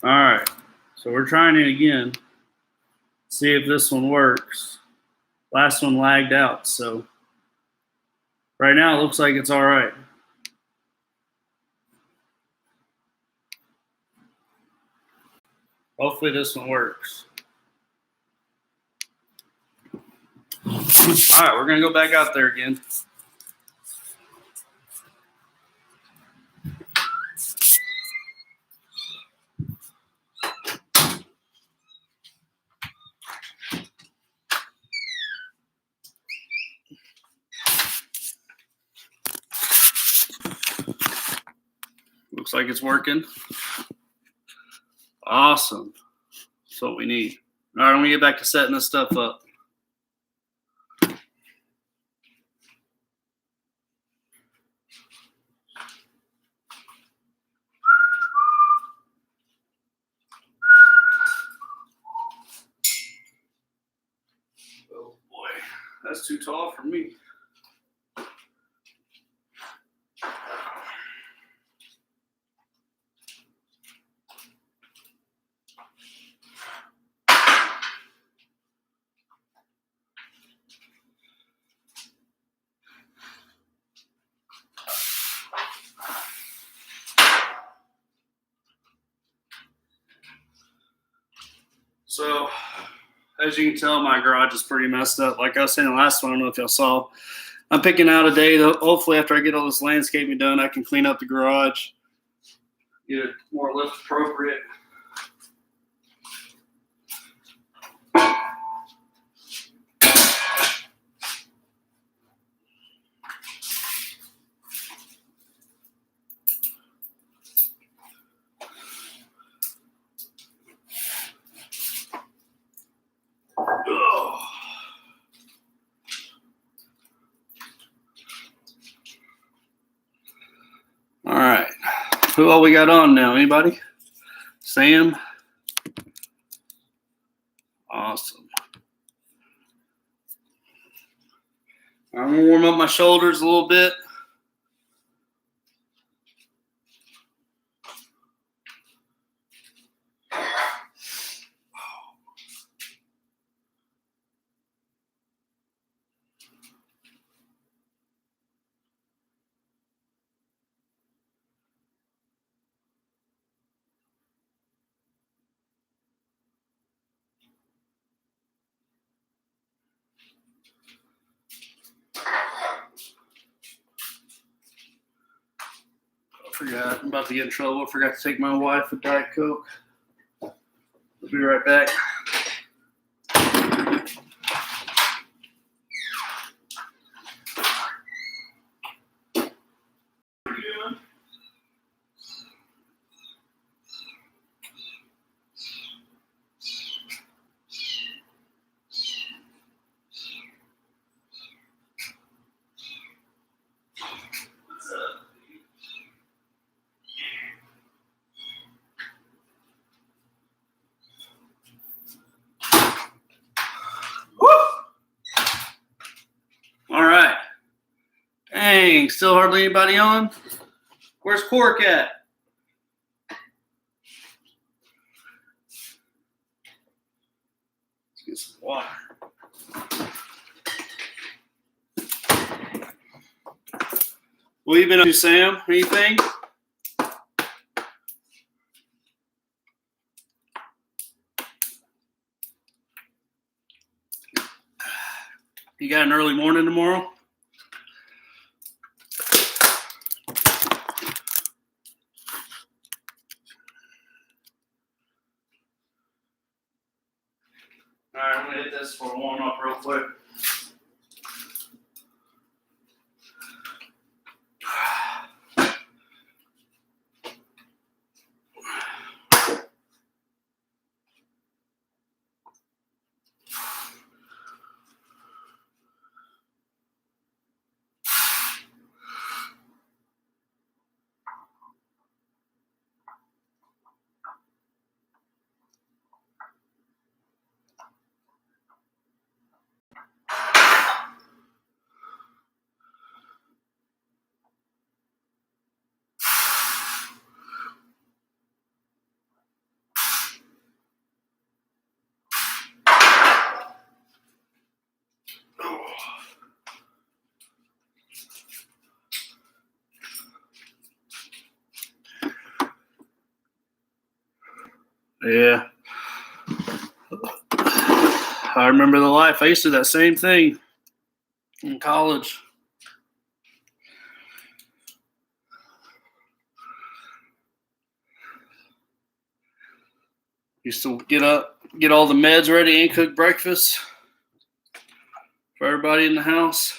All right, so we're trying it again. See if this one works. Last one lagged out, so right now it looks like it's all right. Hopefully this one works. All right, we're gonna go back out there again. Looks like it's working. Awesome. That's what we need. All right, I'm gonna get back to setting this stuff up. Oh boy, that's too tall for me. So, as you can tell, my garage is pretty messed up. Like I was saying the last one, I don't know if y'all saw. I'm picking out a day, though. Hopefully, after I get all this landscaping done, I can clean up the garage, get it more lift appropriate. All right. Who all we got on now? Anybody? Sam? Awesome. I'm going to warm up my shoulders a little bit. Forgot. I'm about to get in trouble. Forgot to take my wife a Diet Coke. I'll be right back. All right. Dang, still hardly anybody on? Where's Cork at? Let's get some water. What you been up to, Sam? Anything? You got an early morning tomorrow? All right, I'm going to hit this for a warm up real quick. Yeah. I remember the life. I used to do that same thing in college. Used to get up, get all the meds ready, and cook breakfast for everybody in the house.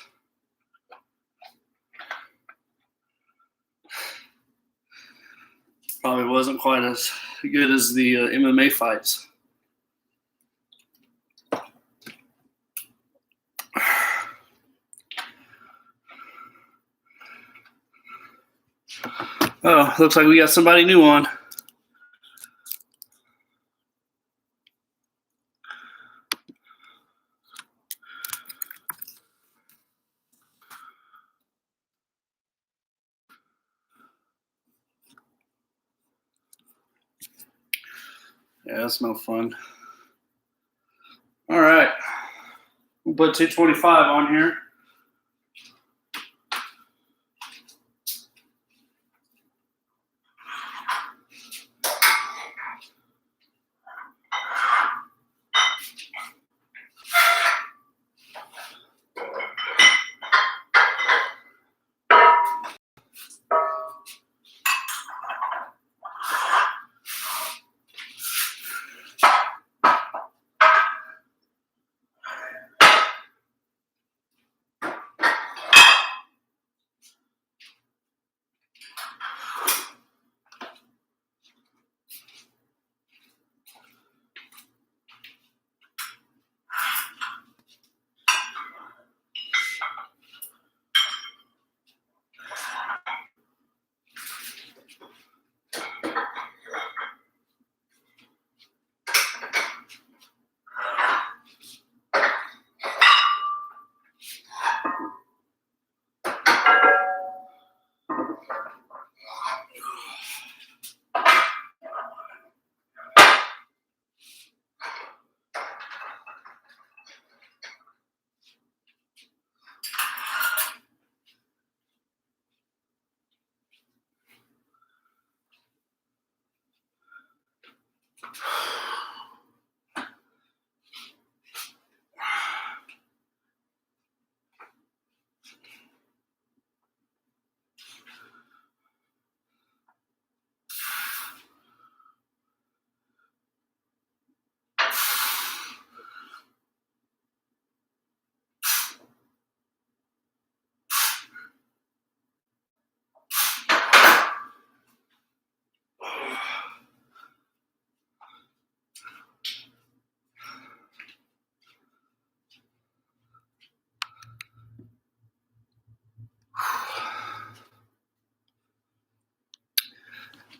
Probably wasn't quite as good as the MMA fights. Oh, looks like we got somebody new on. Yeah, that's no fun. All right. We'll put 225 on here.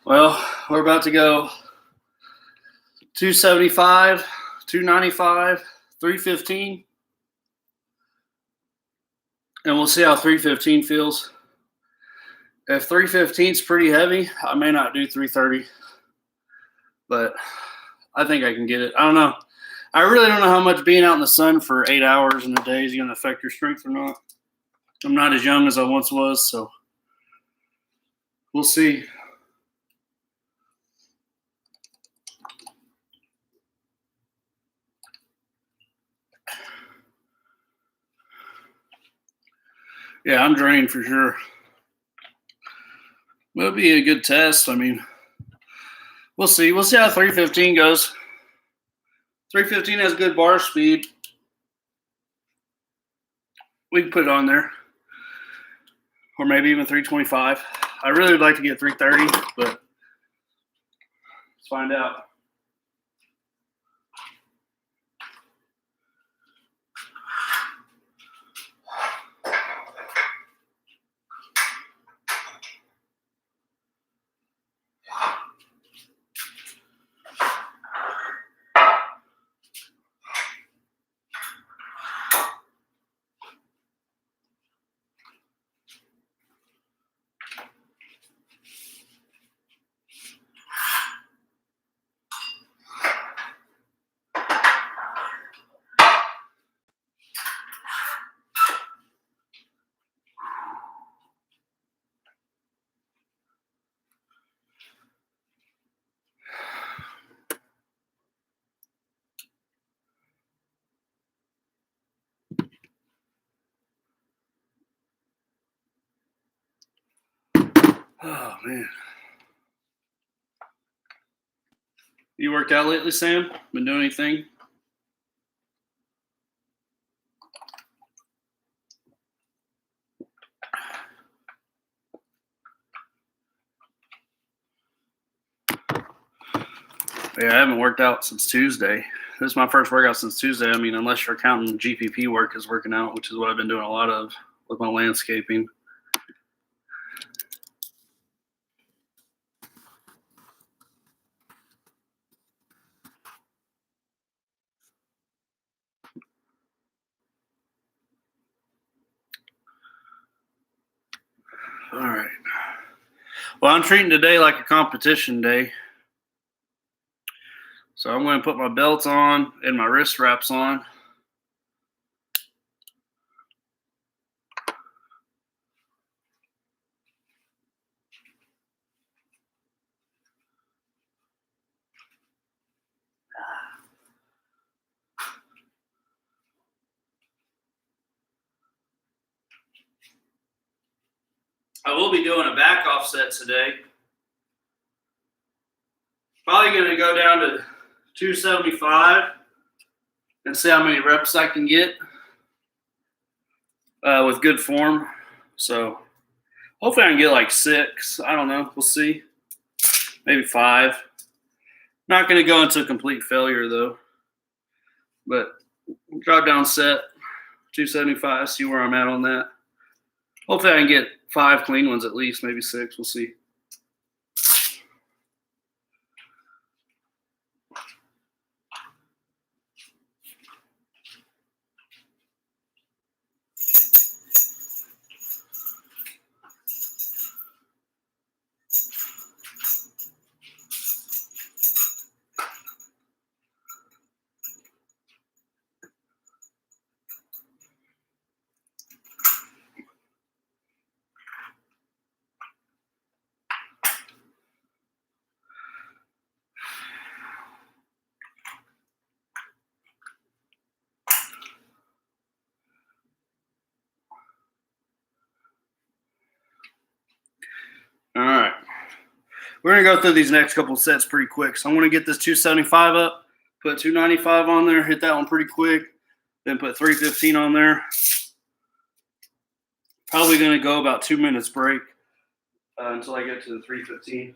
Well, we're about to go 275, 295, 315. And we'll see how 315 feels. If 315 is pretty heavy, I may not do 330. But I think I can get it. I don't know. I really don't know how much being out in the sun for 8 hours in a day is going to affect your strength or not. I'm not as young as I once was, so we'll see. Yeah, I'm drained for sure. It'll be a good test. I mean, we'll see. We'll see how 315 goes. 315 has good bar speed. We can put it on there. Or maybe even 325. I really would like to get 330, but let's find out. Oh man. You worked out lately, Sam? Been doing anything? Yeah, I haven't worked out since Tuesday. This is my first workout since Tuesday. I mean, unless you're counting GPP work as working out, which is what I've been doing a lot of with my landscaping. All right. Well, I'm treating today like a competition day. So I'm going to put my belts on and my wrist wraps on. I will be doing a back offset today. Probably going to go down to 275 and see how many reps I can get with good form. So hopefully I can get like 6. I don't know. We'll see. Maybe 5. Not going to go into complete failure though. But drop down set 275. See where I'm at on that. Hopefully I can get 5 clean ones at least. Maybe 6. We'll see. All right. We're going to go through these next couple sets pretty quick. So I'm going to get this 275 up, put 295 on there, hit that one pretty quick, then put 315 on there. Probably going to go about 2 minutes break until I get to the 315.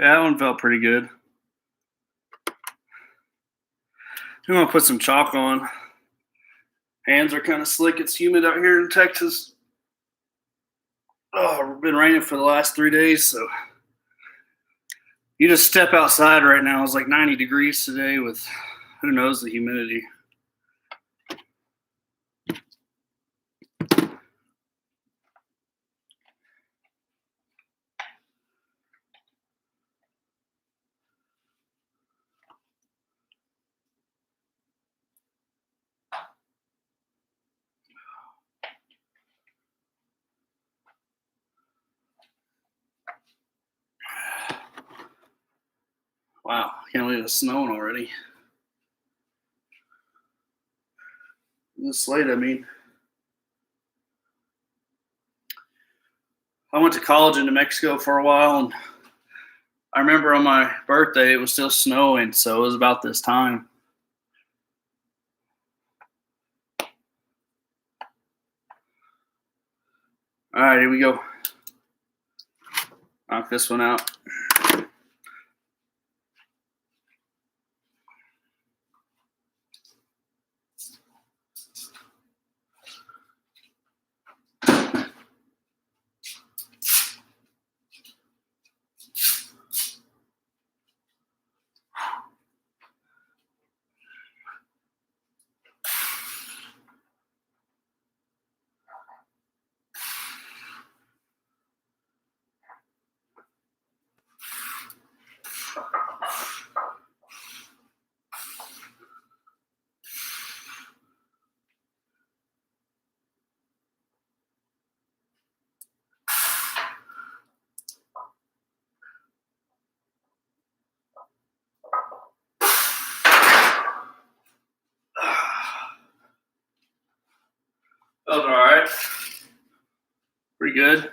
Yeah, that one felt pretty good. I'm going to put some chalk on. Hands are kind of slick. It's humid out here in Texas. Oh, it's been raining for the last 3 days, so you just step outside right now. It's like 90 degrees today with who knows the humidity. Wow, can't believe it's snowing already. This late, I mean. I went to college in New Mexico for a while, and I remember on my birthday it was still snowing, so it was about this time. All right, here we go. Knock this one out. Felt all right. Pretty good.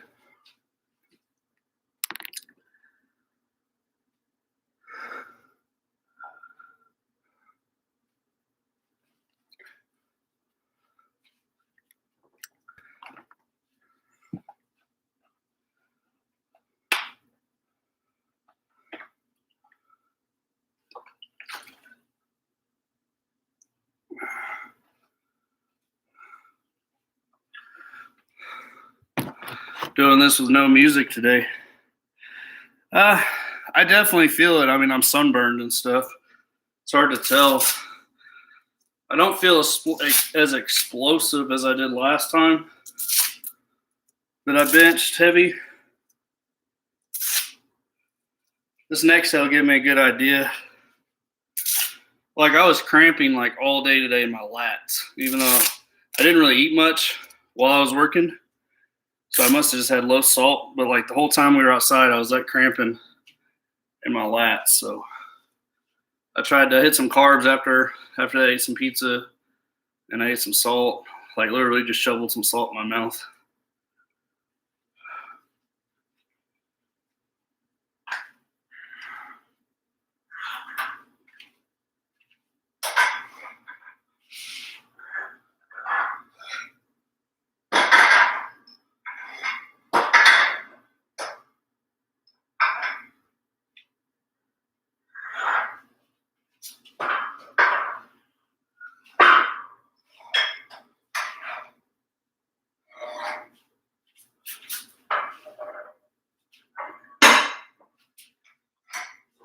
Doing this with no music today. I definitely feel it. I mean, I'm sunburned and stuff. It's hard to tell. I don't feel as explosive as I did last time that I benched heavy. This next will give me a good idea. Like I was cramping like all day today in my lats, even though I didn't really eat much while I was working. So I must have just had low salt. But like the whole time we were outside, I was like cramping in my lats. So I tried to hit some carbs after I ate some pizza and I ate some salt. Like literally just shoveled some salt in my mouth.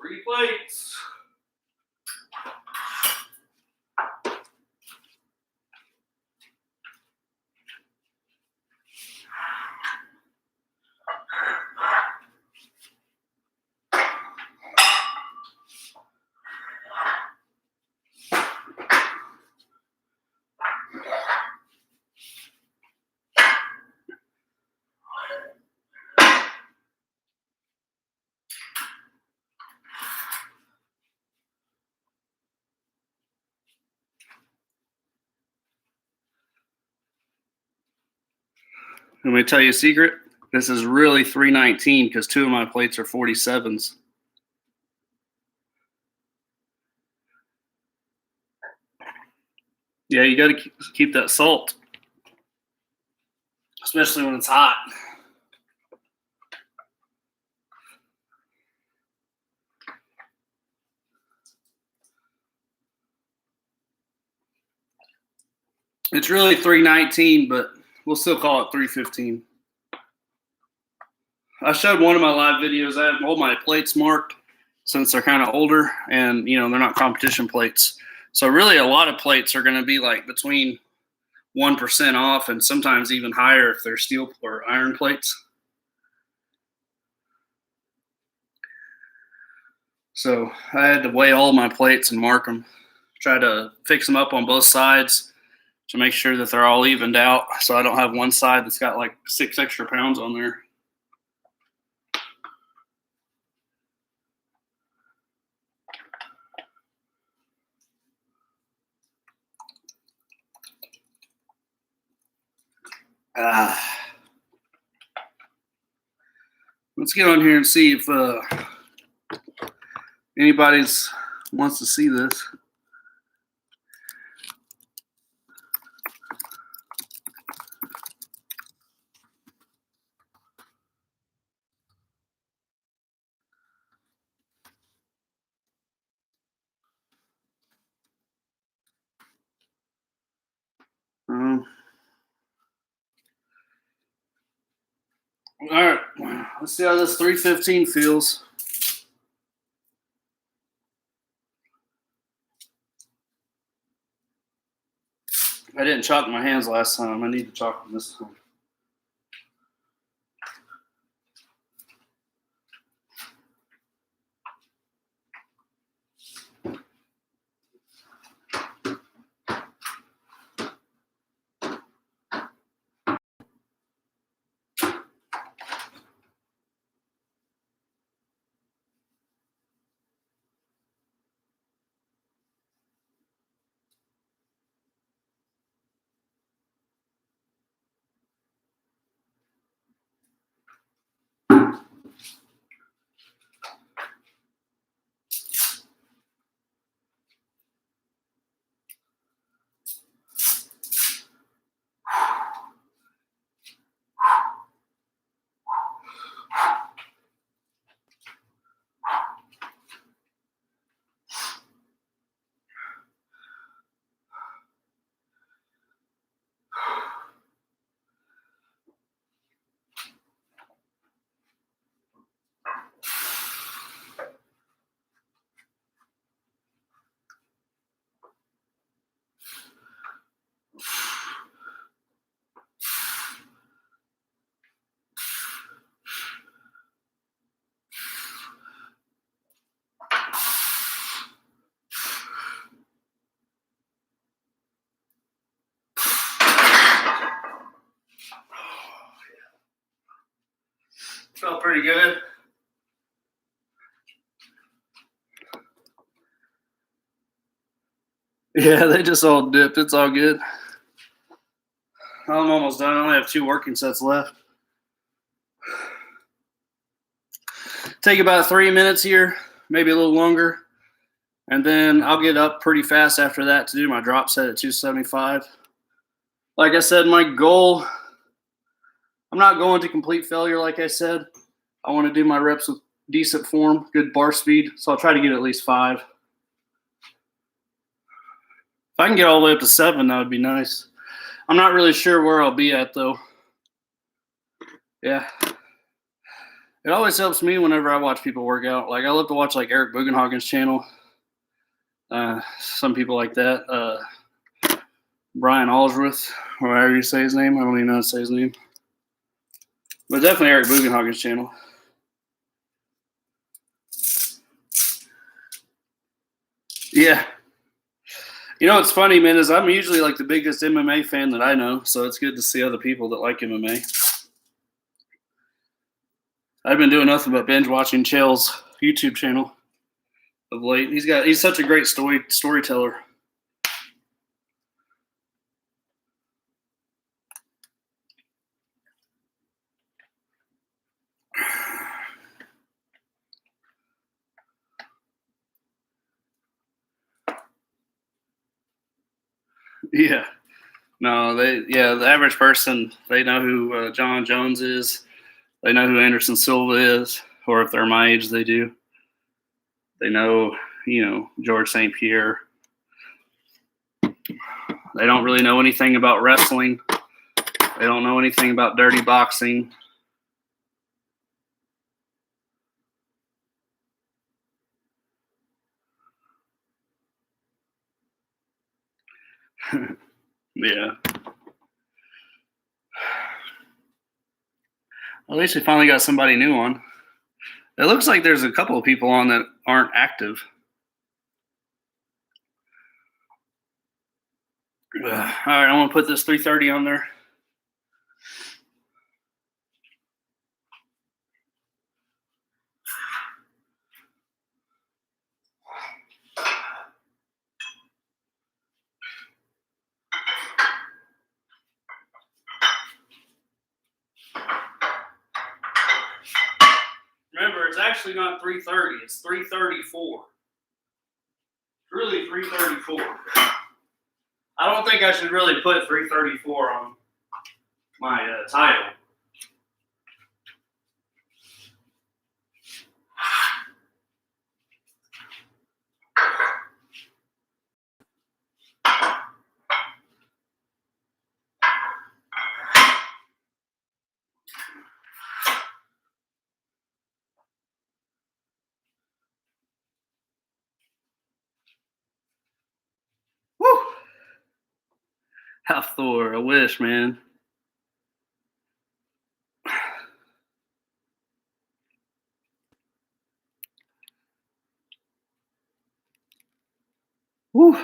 Three plates. Let me tell you a secret. This is really 319 because two of my plates are 47s. Yeah, you got to keep that salt, especially when it's hot. It's really 319, but we'll still call it 315. I showed one of my live videos. I have all my plates marked since they're kind of older and, they're not competition plates. So really a lot of plates are going to be like between 1% off and sometimes even higher if they're steel or iron plates. So I had to weigh all my plates and mark them, try to fix them up on both sides to make sure that they're all evened out so I don't have one side that's got like 6 extra pounds on there. Let's get on here and see if anybody's wants to see this. All right, let's see how this 315 feels. I didn't chalk my hands last time. I need to chalk them this time. Felt pretty good. Yeah, they just all dipped. It's all good. I'm almost done. I only have 2 working sets left. Take about 3 minutes here, maybe a little longer. And then I'll get up pretty fast after that to do my drop set at 275. Like I said, my goal, I'm not going to complete failure like I said. I want to do my reps with decent form, good bar speed. So I'll try to get at least 5. If I can get all the way up to 7, that would be nice. I'm not really sure where I'll be at, though. Yeah. It always helps me whenever I watch people work out. Like, I love to watch, like, Eric Bugenhagen's channel. Some people like that. Brian Allsworth, or however you say his name. I don't even know how to say his name. But definitely Eric Bugenhagen's channel. Yeah. You know what's funny, man, is I'm usually like the biggest MMA fan that I know, so it's good to see other people that like MMA. I've been doing nothing but binge watching Chael's YouTube channel of late. He's such a great storyteller. Yeah. No, the average person, they know who John Jones is. They know who Anderson Silva is, or if they're my age, they do. They know, George St. Pierre. They don't really know anything about wrestling. They don't know anything about dirty boxing. Yeah. At least we finally got somebody new on. It looks like there's a couple of people on that aren't active. All right, I'm going to put this 330 on there. Remember, it's actually not 330. It's 334. Really 334. I don't think I should really put 334 on my title. Hafthor, I wish, man. Whew.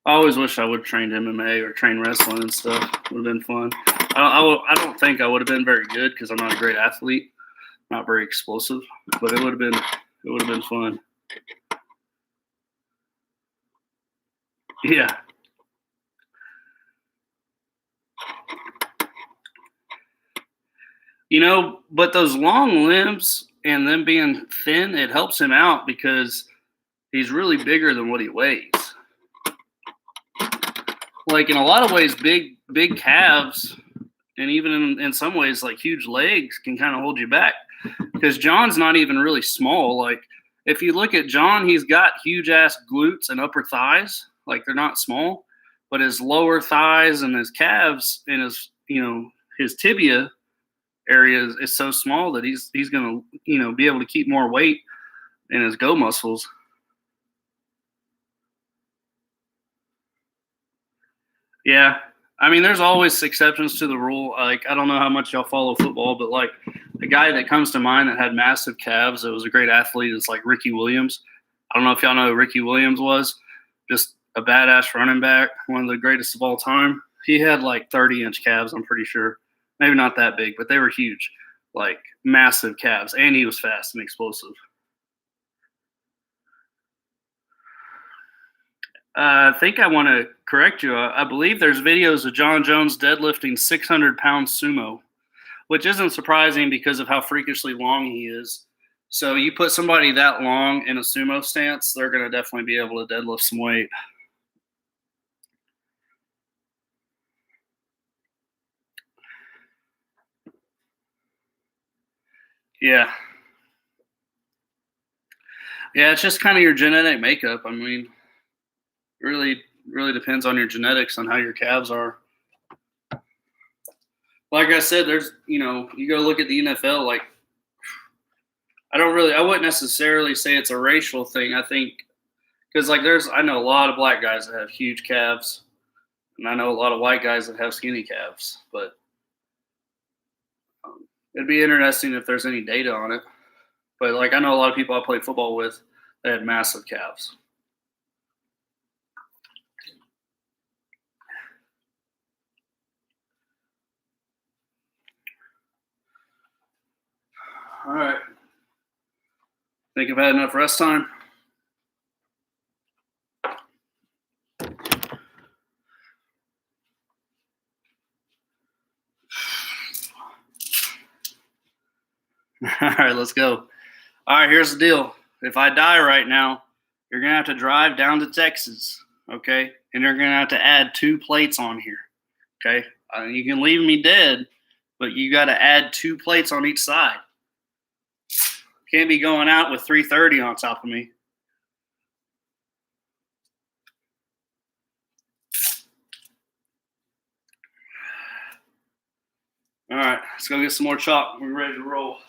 I always wish I would have trained MMA or trained wrestling and stuff. Would have been fun. I don't think I would have been very good because I'm not a great athlete, not very explosive. But it would have been fun. Yeah, but those long limbs and them being thin, it helps him out because he's really bigger than what he weighs. Like in a lot of ways, big calves and even in some ways like huge legs can kind of hold you back because John's not even really small. Like if you look at John, he's got huge ass glutes and upper thighs. Like they're not small, but his lower thighs and his calves and his tibia area is so small that he's gonna be able to keep more weight in his go muscles. Yeah. I mean, there's always exceptions to the rule. Like, I don't know how much y'all follow football, but like the guy that comes to mind that had massive calves, that was a great athlete, is like Ricky Williams. I don't know if y'all know who Ricky Williams was. Just a badass running back, one of the greatest of all time. He had like 30-inch calves, I'm pretty sure. Maybe not that big, but they were huge, like massive calves. And he was fast and explosive. I think I want to correct you. I believe there's videos of John Jones deadlifting 600-pound sumo, which isn't surprising because of how freakishly long he is. So you put somebody that long in a sumo stance, they're going to definitely be able to deadlift some weight. Yeah. Yeah, it's just kind of your genetic makeup. I mean, really depends on your genetics on how your calves are. Like I said, you go look at the NFL, like I wouldn't necessarily say it's a racial thing. I think because like I know a lot of black guys that have huge calves, and I know a lot of white guys that have skinny calves. But it'd be interesting if there's any data on it. But like I know a lot of people I played football with that had massive calves. All right. Think I've had enough rest time. All right, let's go. All right, here's the deal. If I die right now, you're going to have to drive down to Texas, okay? And you're going to have to add 2 plates on here, okay? You can leave me dead, but you got to add 2 plates on each side. Can't be going out with 330 on top of me. All right, let's go get some more chalk. We're ready to roll.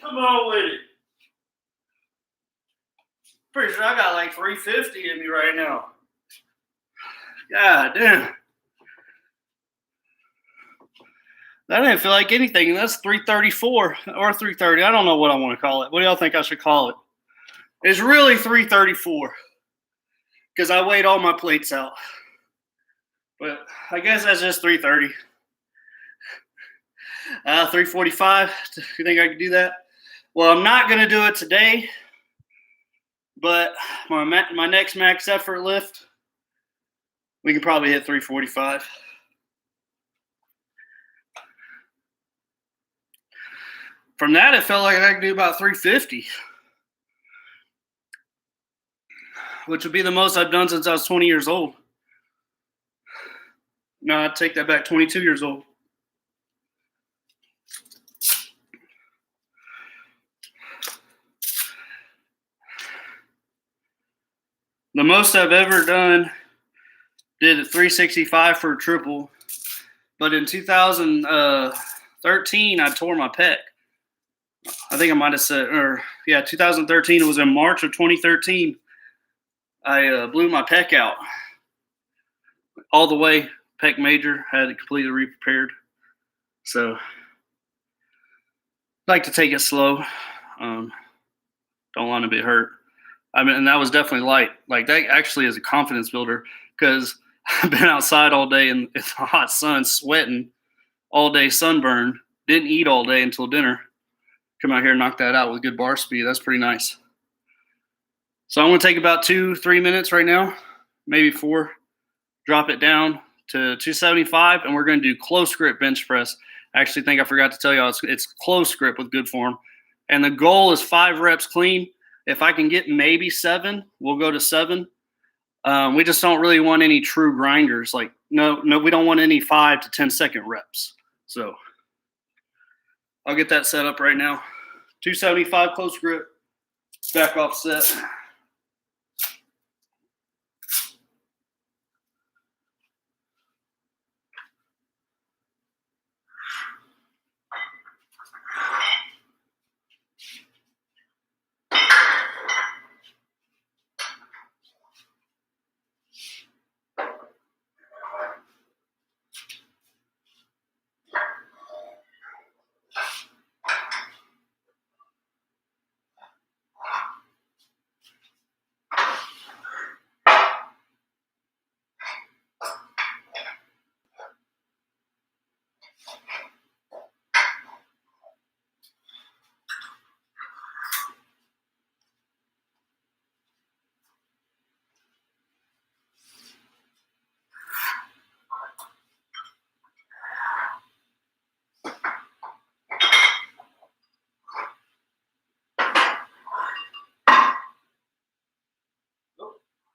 Come on with it. Pretty sure I got like 350 in me right now. God damn. That didn't feel like anything. That's 334 or 330. I don't know what I want to call it. What do y'all think I should call it? It's really 334 because I weighed all my plates out. But I guess that's just 330. 345. You think I could do that? Well, I'm not going to do it today. But my next max effort lift, we can probably hit 345. From that, it felt like I could do about 350, which would be the most I've done since I was 20 years old. No, I take that back, 22 years old. The most I've ever done did a 365 for a triple, but in 2013, I tore my pec. I think I might have said, 2013. It was in March of 2013. I blew my pec out all the way. Pec major, had it completely re-prepared. So, I'd like to take it slow. Don't want to be hurt. I mean, and that was definitely light. Like, that actually is a confidence builder because I've been outside all day in the hot sun, sweating all day, sunburn. Didn't eat all day until dinner. Come out here and knock that out with good bar speed. That's pretty nice. So I'm going to take about 2-3 minutes right now, maybe 4. Drop it down to 275, and we're going to do close grip bench press. I actually think I forgot to tell y'all it's close grip with good form. And the goal is 5 reps clean. If I can get maybe 7, we'll go to 7. We just don't really want any true grinders. Like, no, we don't want any 5 to 10 second reps. So I'll get that set up right now. 275 close grip, back off set.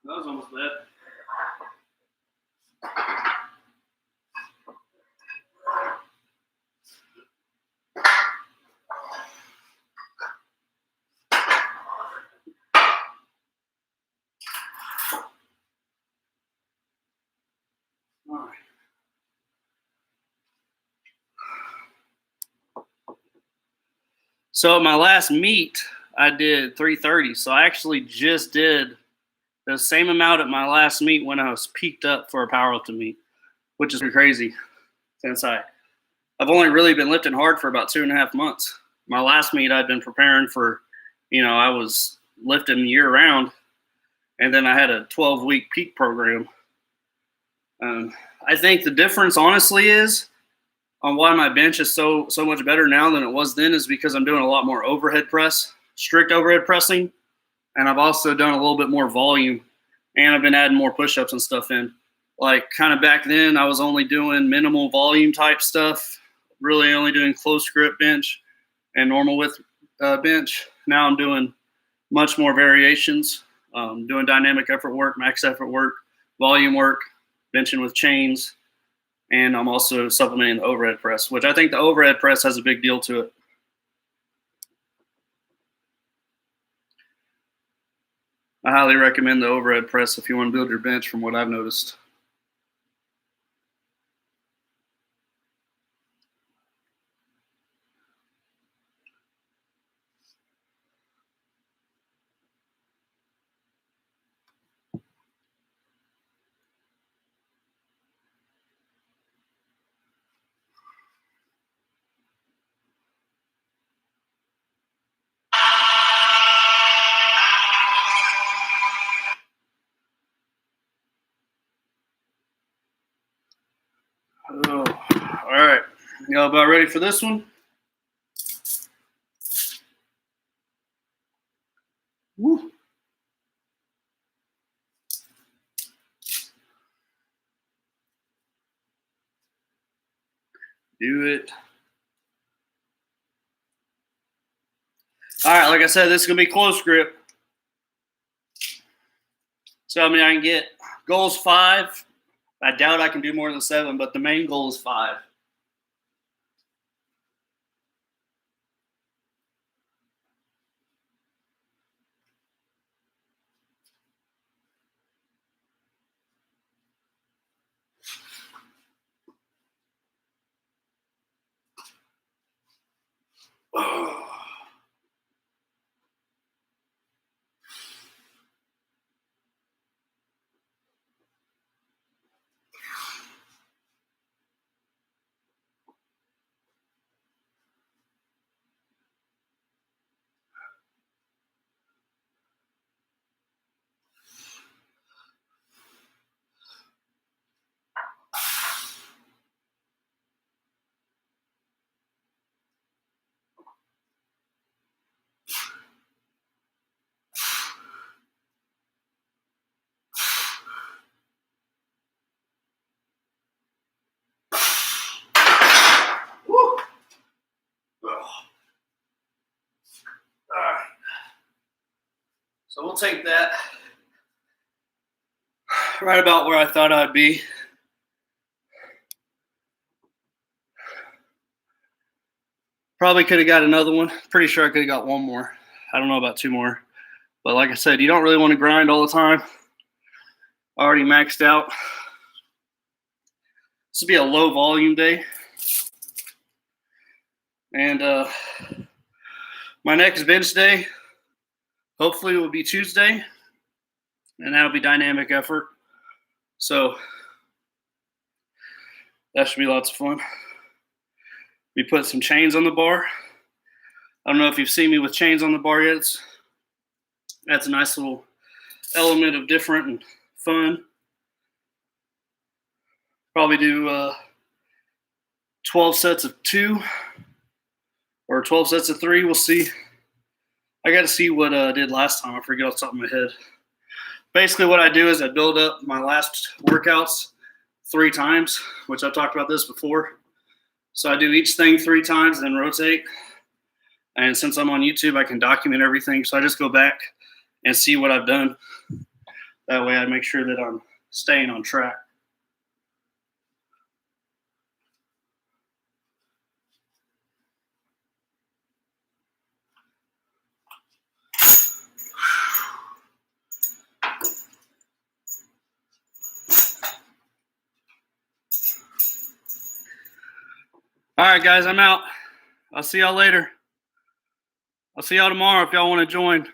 That was almost bad. All right. So at my last meet, I did 330. So I actually just did the same amount at my last meet when I was peaked up for a powerlifting meet, which is crazy since I've only really been lifting hard for about 2.5 months. My last meet I'd been preparing for, I was lifting year round, and then I had a 12-week peak program. I think the difference honestly is on why my bench is so much better now than it was then is because I'm doing a lot more overhead press, strict overhead pressing. And I've also done a little bit more volume, and I've been adding more push-ups and stuff in. Like kind of back then, I was only doing minimal volume type stuff, really only doing close grip bench and normal width bench. Now I'm doing much more variations, doing dynamic effort work, max effort work, volume work, benching with chains, and I'm also supplementing the overhead press, which I think the overhead press has a big deal to it. I highly recommend the overhead press if you want to build your bench from what I've noticed. Oh, all right. Y'all about ready for this one? Woo. Do it. All right, like I said, this is going to be close grip. So, I mean, I can get goals 5. I doubt I can do more than 7, but the main goal is 5. Oh. Woo. Oh. All right. So we'll take that right about where I thought I'd be. Probably could have got another one. Pretty sure I could have got one more. I don't know about 2 more. But like I said, you don't really want to grind all the time. Already maxed out. This will be a low volume day. And my next bench day, hopefully, will be Tuesday. And that'll be dynamic effort. So that should be lots of fun. We put some chains on the bar. I don't know if you've seen me with chains on the bar yet. That's a nice little element of different and fun. Probably do 12 sets of 2 or 12 sets of 3. We'll see. I got to see what I did last time. I forget off the top of my head. Basically, what I do is I build up my last workouts 3 times, which I've talked about this before. So I do each thing 3 times and then rotate. And since I'm on YouTube, I can document everything. So I just go back and see what I've done. That way I make sure that I'm staying on track. All right, guys, I'm out. I'll see y'all later. I'll see y'all tomorrow if y'all want to join.